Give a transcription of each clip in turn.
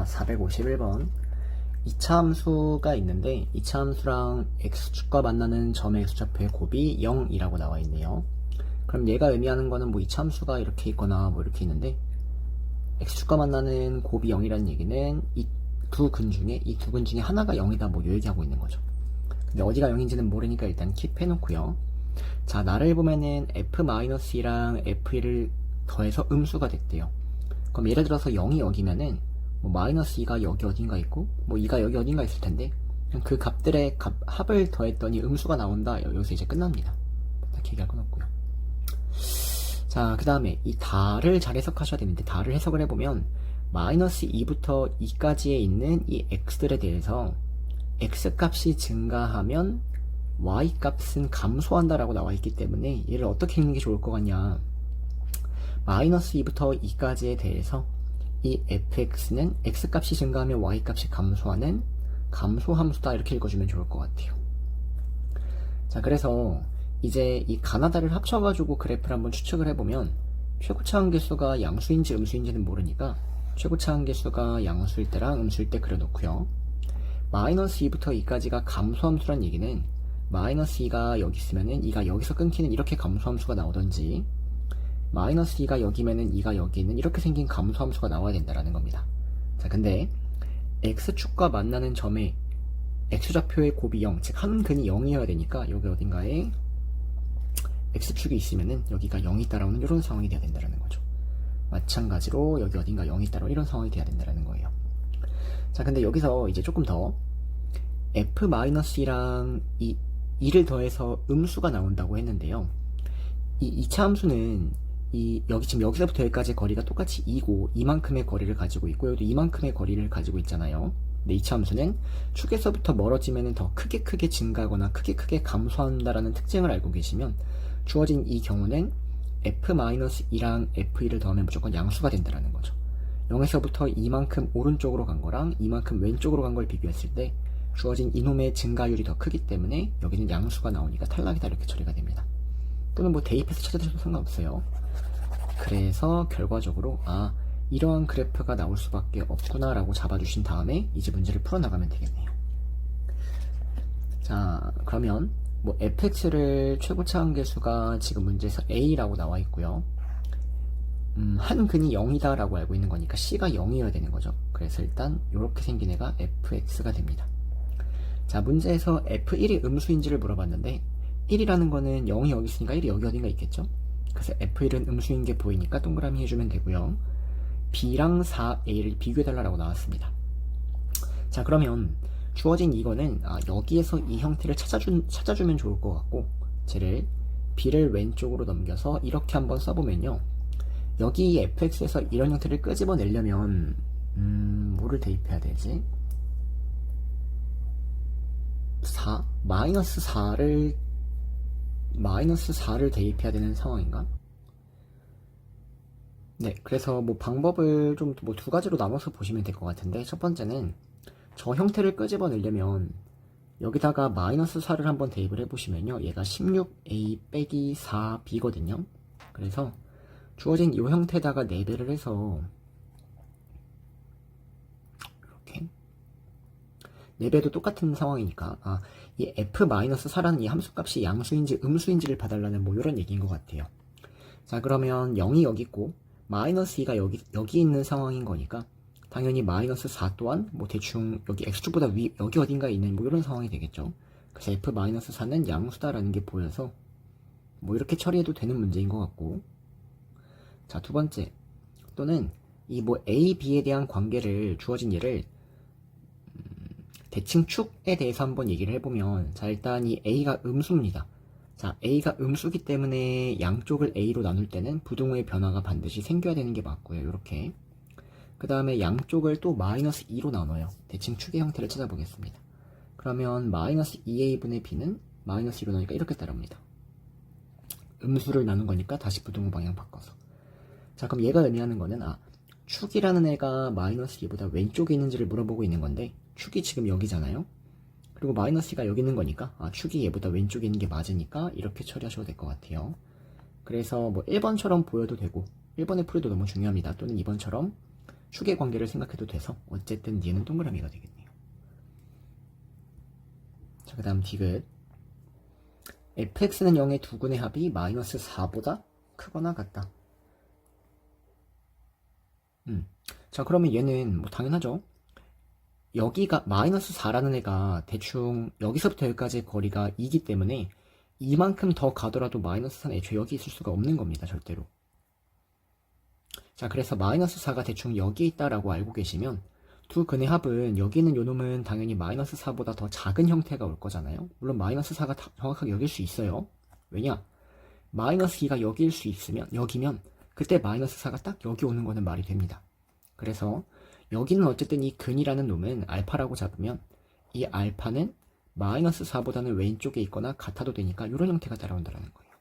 자, 451번. 이차함수가 있는데 이차함수랑 x축과 만나는 점의 x좌표의 곱이 0이라고 나와 있네요. 그럼 얘가 의미하는 거는 뭐 이차함수가 이렇게 있거나 뭐 이렇게 있는데 x축과 만나는 곱이 0이라는 얘기는 이 두 근 중에 하나가 0이다 뭐 이 얘기하고 있는 거죠. 근데 어디가 0인지는 모르니까 일단 킵해놓고요. 자, 나를 보면은 f-2랑 f1을 더해서 음수가 됐대요. 그럼 예를 들어서 0이 여기면은 뭐 마이너스 2가 여기 어딘가 있고 뭐 2가 여기 어딘가 있을 텐데 그 값들의 합을 더했더니 음수가 나온다. 여기서 이제 끝납니다. 딱 얘기할 건 없고요. 자, 그 다음에 이 다를 잘 해석하셔야 되는데 다를 해석을 해보면 마이너스 2부터 2까지에 있는 이 x들에 대해서 x 값이 증가하면 y 값은 감소한다 라고 나와 있기 때문에 얘를 어떻게 읽는 게 좋을 것 같냐. 마이너스 2부터 2까지에 대해서 이 fx는 x값이 증가하면 y값이 감소하는 감소함수다 이렇게 읽어주면 좋을 것 같아요. 자, 그래서 이제 이 가나다를 합쳐가지고 그래프를 한번 추측을 해보면 최고차 한계수가 양수인지 음수인지는 모르니까 최고차 한계수가 양수일 때랑 음수일 때 그려놓고요. 마이너스 2부터 2까지가 감소함수란 얘기는 마이너스 2가 여기 있으면은 2가 여기서 끊기는 이렇게 감소함수가 나오던지 마이너스 2가 여기면은 2가 여기 있는 이렇게 생긴 감소함수가 나와야 된다라는 겁니다. 자, 근데 x축과 만나는 점의 x좌표의 곱이 0, 즉 한 근이 0이어야 되니까 여기 어딘가에 x축이 있으면은 여기가 0이 따라오는 이런 상황이 돼야 된다는 거죠. 마찬가지로 여기 어딘가 0이 따라오는 이런 상황이 돼야 된다는 거예요. 자, 근데 여기서 이제 조금 더 f-2랑 이 2를 더해서 음수가 나온다고 했는데요. 이 2차 함수는 지금 여기서부터 여기까지의 거리가 똑같이 2고 이만큼의 거리를 가지고 있고 여기도 이만큼의 거리를 가지고 있잖아요. 근데 2차 함수는 축에서부터 멀어지면 더 크게 증가하거나 크게 감소한다라는 특징을 알고 계시면 주어진 이 경우는 f-2랑 f1을 더하면 무조건 양수가 된다는 거죠. 0에서부터 이만큼 오른쪽으로 간 거랑 이만큼 왼쪽으로 간 걸 비교했을 때 주어진 이놈의 증가율이 더 크기 때문에 여기는 양수가 나오니까 탈락이다 이렇게 처리가 됩니다. 또는 뭐 대입해서 찾아드셔도 상관없어요. 그래서 결과적으로 이러한 그래프가 나올 수밖에 없구나 라고 잡아주신 다음에 이제 문제를 풀어나가면 되겠네요. 자, 그러면 뭐 fx를 최고차 한계수가 지금 문제에서 a라고 나와 있고요. 한 근이 0이다 라고 알고 있는 거니까 c가 0이어야 되는 거죠. 그래서 일단 이렇게 생긴 애가 fx가 됩니다. 자, 문제에서 f1이 음수인지를 물어봤는데 1이라는 거는 0이 여기 있으니까 1이 여기 어딘가 있겠죠. 그래서 f1은 음수인 게 보이니까 동그라미 해주면 되고요. b랑 4a를 비교해달라고 나왔습니다. 자, 그러면 주어진 이거는 여기에서 이 형태를 찾아주면 좋을 것 같고 쟤를 b를 왼쪽으로 넘겨서 이렇게 한번 써보면요. 여기 fx에서 이런 형태를 끄집어내려면 뭐를 대입해야 되지? 마이너스 4를 대입해야 되는 상황인가? 네, 그래서 뭐 방법을 좀 뭐 두 가지로 나눠서 보시면 될 것 같은데 첫 번째는 저 형태를 끄집어내려면 여기다가 마이너스 4를 한번 대입을 해보시면요. 얘가 16a 빼기 4b거든요. 그래서 주어진 이 형태에다가 4배를 해서 이렇게 4배도 똑같은 상황이니까 이 f-4라는 이 함수값이 양수인지 음수인지를 봐달라는 뭐 이런 얘기인 것 같아요. 자, 그러면 0이 여기 있고 마이너스 2가 여기 있는 상황인 거니까 당연히 마이너스 4 또한 뭐 대충 여기 x축보다 여기 어딘가에 있는 뭐 이런 상황이 되겠죠. 그래서 f-4는 양수다라는 게 보여서 뭐 이렇게 처리해도 되는 문제인 것 같고. 자, 두 번째 또는 이 뭐 a, b에 대한 관계를 주어진 얘를 대칭 축에 대해서 한번 얘기를 해보면 자, 일단 이 a가 음수입니다. 자, a가 음수기 때문에 양쪽을 a로 나눌 때는 부등호의 변화가 반드시 생겨야 되는 게 맞고요. 이렇게 그 다음에 양쪽을 또 마이너스 2로 나눠요. 대칭 축의 형태를 찾아보겠습니다. 그러면 마이너스 2a분의 b는 마이너스 2로 나니까 이렇게 따라옵니다. 음수를 나눈 거니까 다시 부등호 방향 바꿔서. 자, 그럼 얘가 의미하는 거는 축이라는 애가 마이너스 2보다 왼쪽에 있는지를 물어보고 있는 건데 축이 지금 여기잖아요. 그리고 마이너스 2가 여기 있는 거니까 축이 얘보다 왼쪽에 있는 게 맞으니까 이렇게 처리하셔도 될 것 같아요. 그래서 뭐 1번처럼 보여도 되고 1번의 풀이도 너무 중요합니다. 또는 2번처럼 축의 관계를 생각해도 돼서 어쨌든 얘는 동그라미가 되겠네요. 자, 그 다음 디귿. fx는 0의 두근의 합이 마이너스 4보다 크거나 같다. 자, 그러면 얘는 뭐 당연하죠. 여기가 마이너스 4라는 애가 대충 여기서부터 여기까지의 거리가 2기 때문에 이만큼 더 가더라도 마이너스 4는 애초에 여기 있을 수가 없는 겁니다. 절대로. 자, 그래서 마이너스 4가 대충 여기에 있다라고 알고 계시면 두 근의 합은 여기 있는 요놈은 당연히 마이너스 4보다 더 작은 형태가 올 거잖아요. 물론 마이너스 4가 정확하게 여길 수 있어요. 왜냐? 마이너스 2가 여기일 수 있으면, 여기면 그때 마이너스 4가 딱 여기 오는 거는 말이 됩니다. 그래서 여기는 어쨌든 이 근이라는 놈은 알파라고 잡으면 이 알파는 마이너스 4보다는 왼쪽에 있거나 같아도 되니까 이런 형태가 따라온다는 거예요.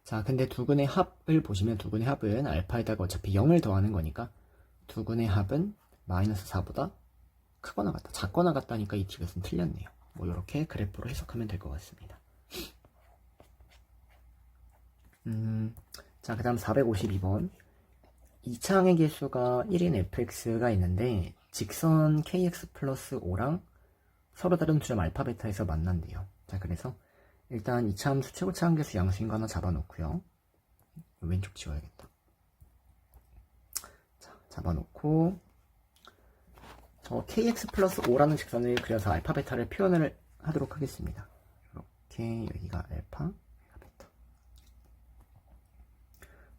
자, 근데 두 근의 합을 보시면 두 근의 합은 알파에다가 어차피 0을 더하는 거니까 두 근의 합은 마이너스 4보다 크거나 같다, 작거나 같다니까 이 디귿은 틀렸네요. 뭐 이렇게 그래프로 해석하면 될 것 같습니다. 자, 그 다음 452번. 2차항의 개수가 1인 fx가 있는데 직선 kx 플러스 5랑 서로 다른 두 점 알파 베타에서 만난대요. 자, 그래서 일단 2차 함수 최고차 함계수 양수인 거 하나 잡아놓고요. 왼쪽 지워야겠다. 자, 잡아놓고 저 kx 플러스 5라는 직선을 그려서 알파 베타를 표현을 하도록 하겠습니다. 이렇게 여기가 알파, 여기가 베타.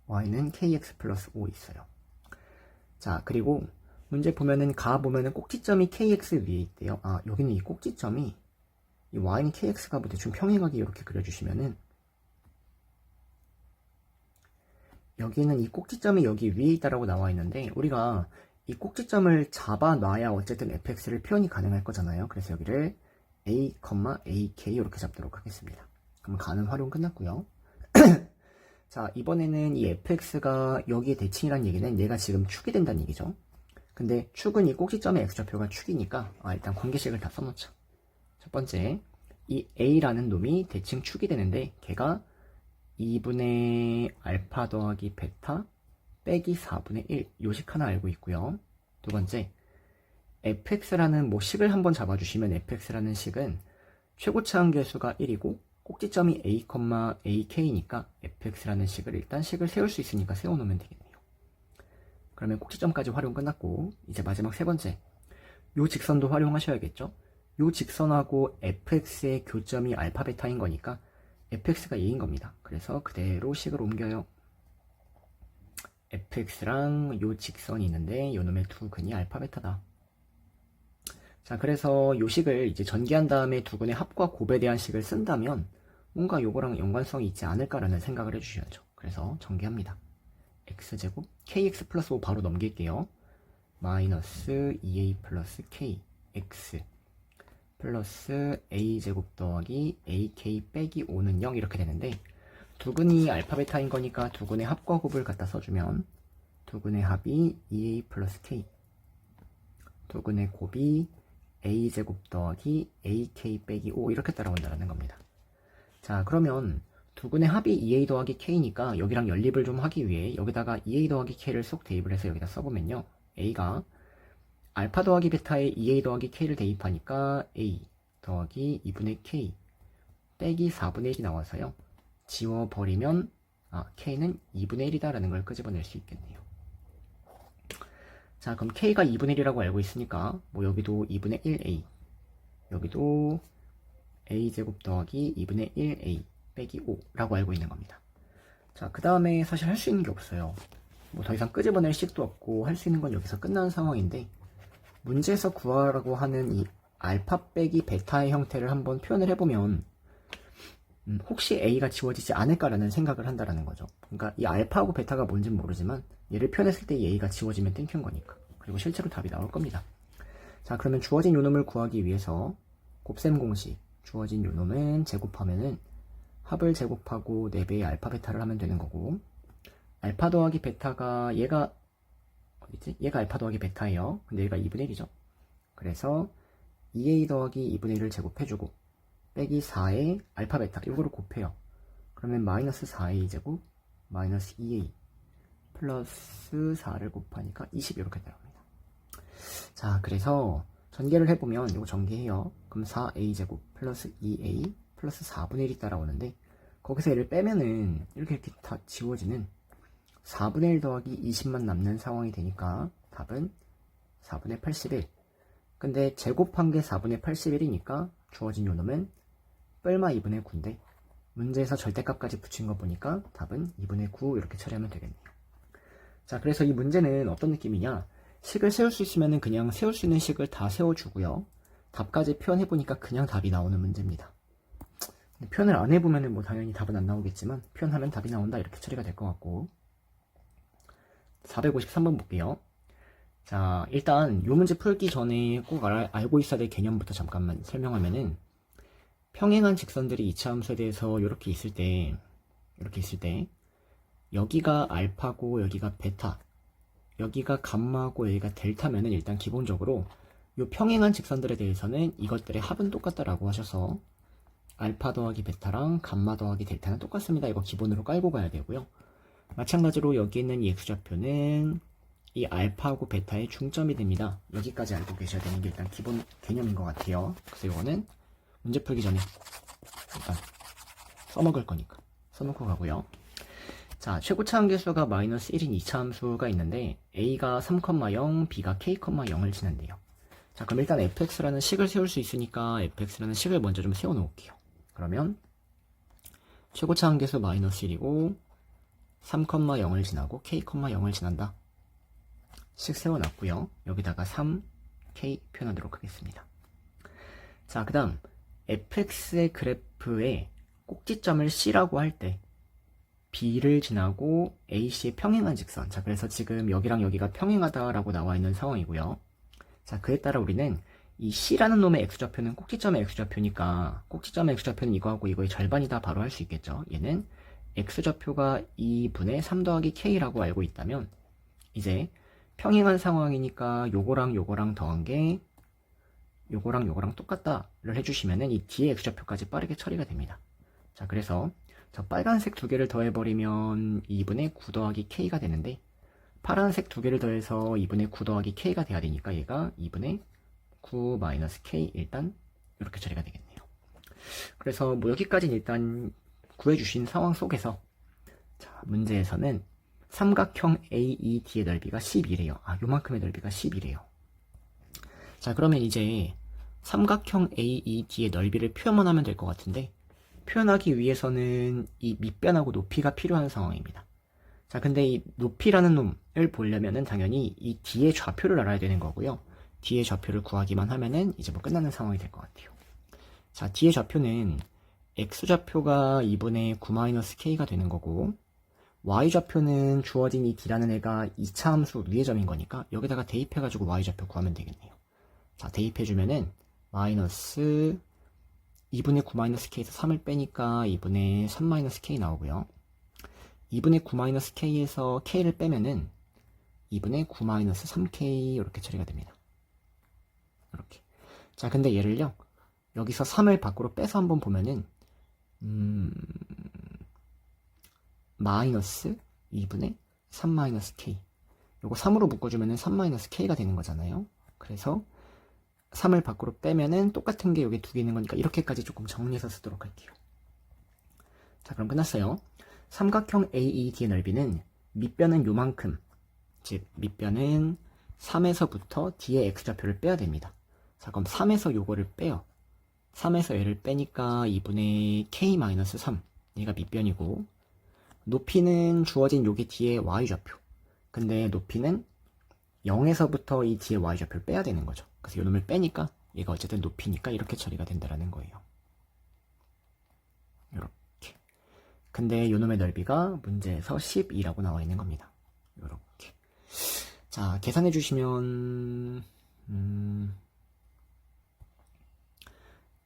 y는 kx 플러스 5 있어요. 자, 그리고 문제 보면은 보면은 꼭지점이 kx 위에 있대요. 아, 여기는 이 꼭지점이 이 y는 kx가 뭐 대충 평행하게 이렇게 그려주시면은 여기는 이 꼭지점이 여기 위에 있다라고 나와 있는데 우리가 이 꼭지점을 잡아놔야 어쨌든 fx를 표현이 가능할 거잖아요. 그래서 여기를 a, ak 이렇게 잡도록 하겠습니다. 그럼 가는 활용 끝났고요. 자, 이번에는 이 fx가 여기에 대칭이란 얘기는 얘가 지금 축이 된다는 얘기죠. 근데 축은 이 꼭지점의 x좌표가 축이니까 일단 관계식을 다 써놓자. 첫 번째, 이 a라는 놈이 대칭 축이 되는데 걔가 2분의 알파 더하기 베타 빼기 4분의 1 요식 하나 알고 있고요. 두 번째, fx라는 뭐 식을 한번 잡아주시면 fx라는 식은 최고차 함계수가 1이고 꼭지점이 a, ak니까 fx라는 식을 일단 식을 세울 수 있으니까 세워놓으면 되겠네요. 그러면 꼭지점까지 활용 끝났고 이제 마지막 세 번째, 요 직선도 활용하셔야겠죠. 요 직선하고 fx의 교점이 알파 베타인 거니까 fx가 a인 겁니다. 그래서 그대로 식을 옮겨요. fx랑 요 직선이 있는데 요 놈의 두 근이 알파 베타다. 자, 그래서 요 식을 이제 전개한 다음에 두 근의 합과 곱에 대한 식을 쓴다면 뭔가 요거랑 연관성이 있지 않을까라는 생각을 해주셔야죠. 그래서 전개합니다. x제곱 kx 플러스 5 바로 넘길게요. 마이너스 2a 플러스 k x 플러스 a제곱 더하기 ak 빼기 5는 0 이렇게 되는데 두 근이 알파 베타인 거니까 두 근의 합과 곱을 갖다 써주면 두 근의 합이 2a 플러스 k 두 근의 곱이 a제곱 더하기 ak 빼기 5 이렇게 따라온다는 겁니다. 자, 그러면 두 근의 합이 2a 더하기 k니까 여기랑 연립을 좀 하기 위해 여기다가 2a 더하기 k를 쏙 대입을 해서 여기다 써보면요. a가 알파 더하기 베타에 2a 더하기 k를 대입하니까 a 더하기 2분의 k 빼기 4분의 1이 나와서요. 지워버리면 k는 2분의 1이다 라는 걸 끄집어낼 수 있겠네요. 자, 그럼 k가 2분의 1이라고 알고 있으니까 뭐 여기도 2분의 1a 여기도 a제곱 더하기 2분의 1a 빼기 5라고 알고 있는 겁니다. 자, 그 다음에 사실 할 수 있는 게 없어요. 뭐 더 이상 끄집어낼 식도 없고 할 수 있는 건 여기서 끝난 상황인데 문제에서 구하라고 하는 이 알파 빼기 베타의 형태를 한번 표현을 해보면 혹시 a가 지워지지 않을까라는 생각을 한다라는 거죠. 그러니까 이 알파하고 베타가 뭔지는 모르지만 얘를 표현했을 때 이 a가 지워지면 땡큐인 거니까. 그리고 실제로 답이 나올 겁니다. 자, 그러면 주어진 요놈을 구하기 위해서 곱셈 공식 주어진 요놈은 제곱하면은 합을 제곱하고 4배의 알파 베타를 하면 되는 거고 알파 더하기 베타가 얘가 어디지? 얘가 알파 더하기 베타예요. 근데 얘가 2분의 1이죠. 그래서 2a 더하기 2분의 1을 제곱해주고 빼기 4의 알파 베타 이거를 곱해요. 그러면 마이너스 4a 제곱 마이너스 2a 플러스 4를 곱하니까 20 이렇게 나옵니다. 자, 그래서 전개를 해보면 이거 전개해요. 그럼 4a제곱 플러스 2a 플러스 4분의 1이 따라오는데 거기서 얘를 빼면은 이렇게 다 지워지는 4분의 1 더하기 20만 남는 상황이 되니까 답은 4분의 81. 근데 제곱한 게 4분의 81이니까 주어진 요놈은 뿔마 2분의 9인데 문제에서 절대값까지 붙인 거 보니까 답은 2분의 9 이렇게 처리하면 되겠네요. 자, 그래서 이 문제는 어떤 느낌이냐, 식을 세울 수 있으면 그냥 세울 수 있는 식을 다 세워주고요, 답까지 표현해보니까 그냥 답이 나오는 문제입니다. 표현을 안 해보면 뭐 당연히 답은 안 나오겠지만 표현하면 답이 나온다 이렇게 처리가 될 것 같고, 453번 볼게요. 자, 일단 요 문제 풀기 전에 꼭 알고 있어야 될 개념부터 잠깐만 설명하면은, 평행한 직선들이 이차함수에 대해서 이렇게 있을 때 여기가 알파고 여기가 베타, 여기가 감마고 여기가 델타면은 일단 기본적으로 요 평행한 직선들에 대해서는 이것들의 합은 똑같다라고 하셔서 알파 더하기 베타랑 감마 더하기 델타는 똑같습니다. 이거 기본으로 깔고 가야 되고요. 마찬가지로 여기 있는 이 x좌표는 이 알파하고 베타의 중점이 됩니다. 여기까지 알고 계셔야 되는 게 일단 기본 개념인 것 같아요. 그래서 이거는 문제 풀기 전에 일단 써먹을 거니까 써놓고 가고요. 자, 최고차 함계수가 마이너스 1인 2차 함수가 있는데 a가 3,0, b가 k,0을 지난대요. 자, 그럼 일단 fx라는 식을 세울 수 있으니까 fx라는 식을 먼저 좀 세워 놓을게요. 그러면 최고차 함계수 마이너스 1이고 3,0을 지나고 k,0을 지난다. 식 세워놨고요. 여기다가 3k 표현하도록 하겠습니다. 자, 그 다음 fx의 그래프에 꼭지점을 c라고 할 때 b를 지나고 ac의 평행한 직선, 자, 그래서 지금 여기랑 여기가 평행하다라고 나와 있는 상황이고요. 자, 그에 따라 우리는 이 c라는 놈의 x좌표는 꼭지점의 x좌표니까 꼭지점의 x좌표는 이거하고 이거의 절반이다 바로 할 수 있겠죠. 얘는 x좌표가 2분의 3 더하기 k라고 알고 있다면 이제 평행한 상황이니까 요거랑 요거랑 더한 게 요거랑 요거랑 똑같다를 해주시면은 이 뒤에 x좌표까지 빠르게 처리가 됩니다. 자, 그래서 저 빨간색 두 개를 더해버리면 2분의 9 더하기 k가 되는데 파란색 두 개를 더해서 2분의 9 더하기 k가 돼야 되니까 얘가 2분의 9 마이너스 k, 일단 이렇게 처리가 되겠네요. 그래서 뭐 여기까지는 일단 구해주신 상황 속에서, 자, 문제에서는 삼각형 AED의 넓이가 10이래요. 아, 요만큼의 넓이가 10이래요. 자, 그러면 이제 삼각형 AED의 넓이를 표현만 하면 될 것 같은데, 표현하기 위해서는 이 밑변하고 높이가 필요한 상황입니다. 자, 근데 이 높이라는 놈을 보려면은 당연히 이 뒤의 좌표를 알아야 되는 거고요. 뒤의 좌표를 구하기만 하면은 이제 뭐 끝나는 상황이 될 것 같아요. 자, 뒤의 좌표는 x좌표가 2분의 9-k가 되는 거고, y좌표는 주어진 이 d라는 애가 2차 함수 위의 점인 거니까 여기다가 대입해가지고 y좌표 구하면 되겠네요. 자, 대입해주면은 마이너스 2분의 9-k에서 3을 빼니까 2분의 3-k 나오고요. 2분의 9-k에서 k를 빼면은 2분의 9-3k 이렇게 처리가 됩니다. 이렇게. 자, 근데 얘를요, 여기서 3을 밖으로 빼서 한번 보면은 마이너스 2분의 3-k, 요거 3으로 묶어주면은 3-k가 되는 거잖아요. 그래서 3을 밖으로 빼면은 똑같은 게 여기 두 개 있는 거니까 이렇게까지 조금 정리해서 쓰도록 할게요. 자, 그럼 끝났어요. 삼각형 AED의 넓이는 밑변은 요만큼, 즉 밑변은 3에서부터 뒤에 x좌표를 빼야 됩니다. 자, 그럼 3에서 요거를 빼요. 3에서 얘를 빼니까 2분의 k-3, 얘가 밑변이고, 높이는 주어진 요게 뒤에 y좌표, 근데 높이는 0에서부터 이 뒤에 y좌표를 빼야 되는 거죠. 그래서 요 놈을 빼니까 얘가 어쨌든 높이니까 이렇게 처리가 된다라는 거예요. 이렇게. 근데 요 놈의 넓이가 문제에서 12라고 나와 있는 겁니다. 이렇게. 자, 계산해 주시면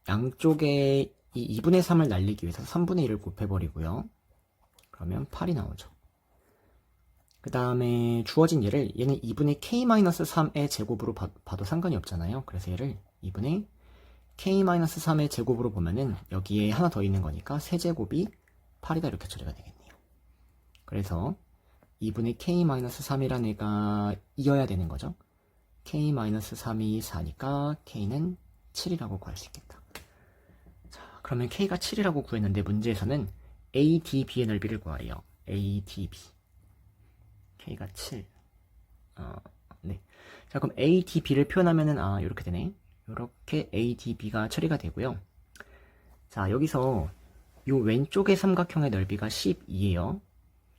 양쪽에 이 2분의 3을 날리기 위해서 3분의 1을 곱해버리고요. 그러면 8이 나오죠. 그 다음에 주어진 얘를, 얘는 2분의 k-3의 제곱으로 봐도 상관이 없잖아요. 그래서 얘를 2분의 k-3의 제곱으로 보면은 여기에 하나 더 있는 거니까 세제곱이 8이다 이렇게 처리가 되겠네요. 그래서 2분의 k-3이라는 애가 이어야 되는 거죠. k-3이 4니까 k는 7이라고 구할 수 있겠다. 자, 그러면 k가 7이라고 구했는데 문제에서는 ADB의 넓이를 구하래요. ADB. k가 7. 네. 자, 그럼 ADB를 표현하면은, 요렇게 되네. 요렇게 ADB가 처리가 되고요. 자, 여기서 요 왼쪽의 삼각형의 넓이가 12예요.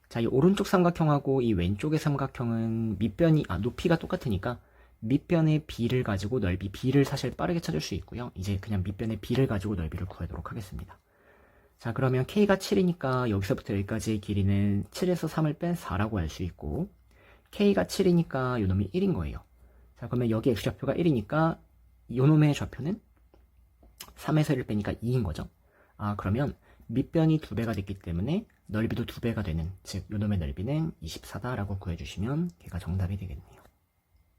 자, 이 오른쪽 삼각형하고 이 왼쪽의 삼각형은 밑변이, 높이가 똑같으니까 밑변의 b를 가지고 넓이 b를 사실 빠르게 찾을 수 있고요. 이제 그냥 밑변의 b를 가지고 넓이를 구하도록 하겠습니다. 자, 그러면 k가 7이니까 여기서부터 여기까지의 길이는 7에서 3을 뺀 4라고 할 수 있고, k가 7이니까 요놈이 1인 거예요. 자, 그러면 여기 x좌표가 1이니까 요놈의 좌표는 3에서 1을 빼니까 2인 거죠. 그러면 밑변이 2배가 됐기 때문에 넓이도 2배가 되는, 즉 요놈의 넓이는 24다라고 구해주시면 걔가 정답이 되겠네요.